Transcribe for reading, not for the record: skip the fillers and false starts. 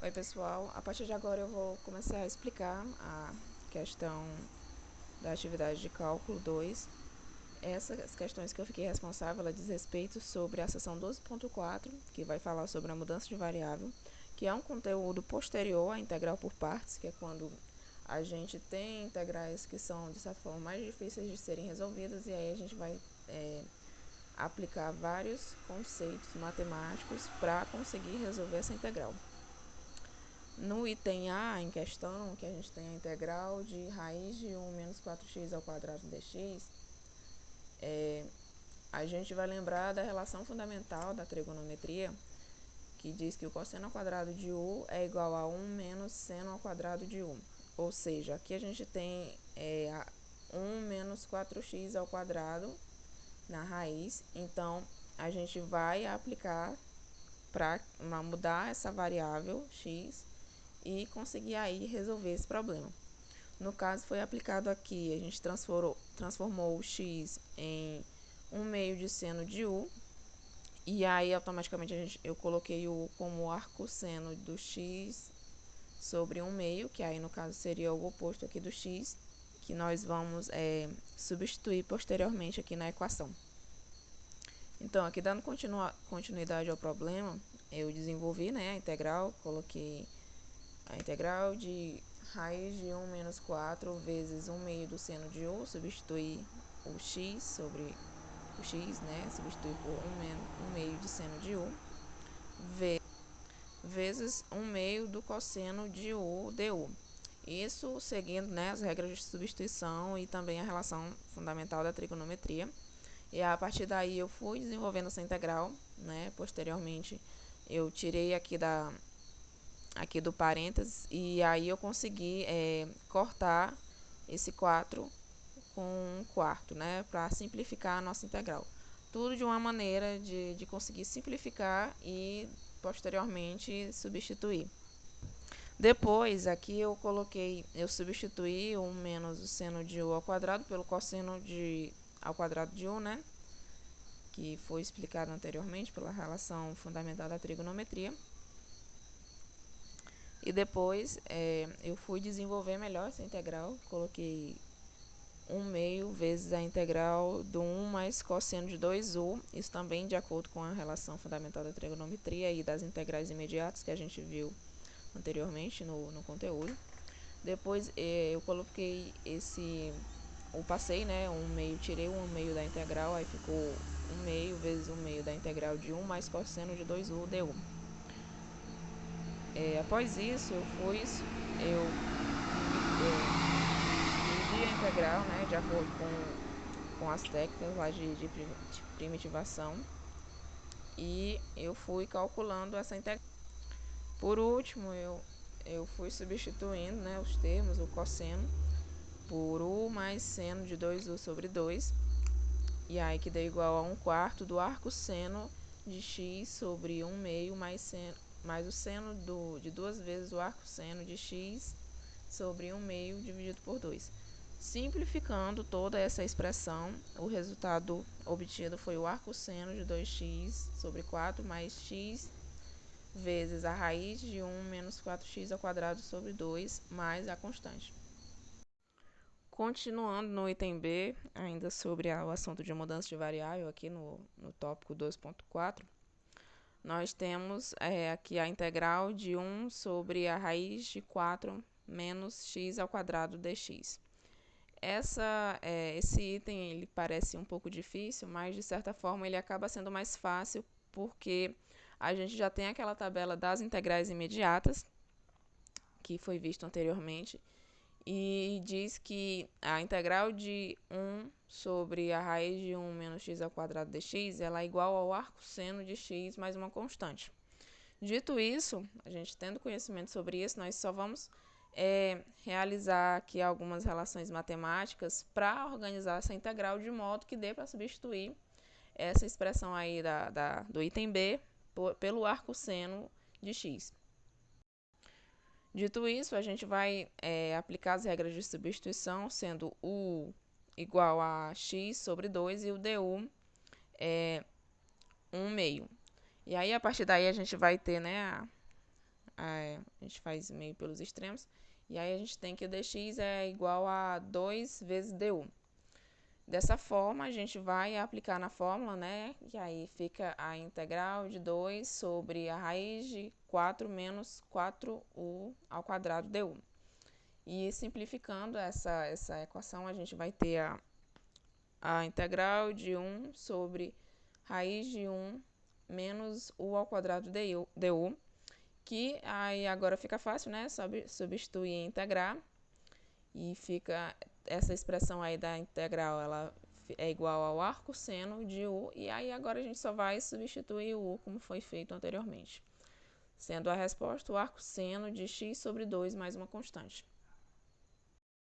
Oi pessoal, a partir de agora eu vou começar a explicar a questão da atividade de cálculo 2. Essas questões que eu fiquei responsável, ela diz respeito sobre a seção 12.4, que vai falar sobre a mudança de variável, que é um conteúdo posterior à integral por partes, que é quando a gente tem integrais que são, de certa forma, mais difíceis de serem resolvidas, e aí a gente vai aplicar vários conceitos matemáticos para conseguir resolver essa integral. No item A em questão, que a gente tem a integral de raiz de 1 menos 4x ao quadrado dx, a gente vai lembrar da relação fundamental da trigonometria, que diz que o cosseno ao quadrado de u é igual a 1 menos seno ao quadrado de u. Ou seja, aqui a gente tem 1 menos 4x ao quadrado na raiz, então a gente vai aplicar para mudar essa variável x e conseguir aí resolver esse problema. No caso, foi aplicado aqui, a gente transformou o x em 1 meio de seno de u, e aí automaticamente eu coloquei o u como arcosseno do x sobre 1 meio, que aí no caso seria o oposto aqui do x, que nós vamos substituir posteriormente aqui na equação. Então, aqui dando continuidade ao problema, eu desenvolvi a integral, coloquei a integral de raiz de 1 menos 4 vezes 1 meio do seno de u, substituir o x sobre o x, substituir por 1 meio de seno de u, vezes 1 meio do cosseno de u du. Isso seguindo as regras de substituição e também a relação fundamental da trigonometria. E a partir daí eu fui desenvolvendo essa integral, posteriormente eu tirei aqui do parênteses, e aí eu consegui cortar esse 4 com 1/4, para simplificar a nossa integral. Tudo de uma maneira de conseguir simplificar e posteriormente substituir. Depois, aqui eu substituí 1 menos o seno de u ao quadrado pelo cosseno ao quadrado de u, que foi explicado anteriormente pela relação fundamental da trigonometria. E depois eu fui desenvolver melhor essa integral, coloquei 1 meio vezes a integral do 1 mais cosseno de 2u, isso também de acordo com a relação fundamental da trigonometria e das integrais imediatas que a gente viu anteriormente no conteúdo. Depois eu coloquei eu passei 1 meio, tirei o 1 meio da integral, aí ficou 1 meio vezes 1 meio da integral de 1 mais cosseno de 2u du. Após isso, eu dividi a integral, de acordo com as técnicas lá de primitivação, e eu fui calculando essa integral. Por último, eu fui substituindo os termos, o cosseno, por u mais seno de 2u sobre 2, e aí que deu igual a 1/4 do arcosseno de x sobre 1 meio mais o seno de 2 vezes o arcosseno de x sobre 1 meio dividido por 2. Simplificando toda essa expressão, o resultado obtido foi o arcosseno de 2x sobre 4 mais x vezes a raiz de 1 menos 4x ao quadrado sobre 2 mais a constante. Continuando no item B, ainda sobre o assunto de mudança de variável, aqui no tópico 2.4, nós temos aqui a integral de 1 sobre a raiz de 4 menos x ao quadrado dx. Esse item ele parece um pouco difícil, mas de certa forma ele acaba sendo mais fácil porque a gente já tem aquela tabela das integrais imediatas, que foi visto anteriormente, e diz que a integral de 1 sobre a raiz de 1 menos x ao quadrado dx ela é igual ao arcosseno de x mais uma constante. Dito isso, a gente tendo conhecimento sobre isso, nós só vamos realizar aqui algumas relações matemáticas para organizar essa integral de modo que dê para substituir essa expressão aí do item B pelo arcosseno de x. Dito isso, a gente vai aplicar as regras de substituição, sendo u igual a x sobre 2 e o du 1 meio. E aí, a partir daí, a gente vai ter a gente faz meio pelos extremos, e aí a gente tem que o dx é igual a 2 vezes du. Dessa forma, a gente vai aplicar na fórmula, né? E aí fica a integral de 2 sobre a raiz de 4 menos 4u ao quadrado du. E simplificando essa equação, a gente vai ter a integral de 1 sobre raiz de 1 menos u ao quadrado du, que aí agora fica fácil, né? Substituir e integrar, e fica essa expressão aí da integral, ela é igual ao arco seno de u, e aí agora a gente só vai substituir o u como foi feito anteriormente, sendo a resposta o arco seno de x sobre 2 mais uma constante.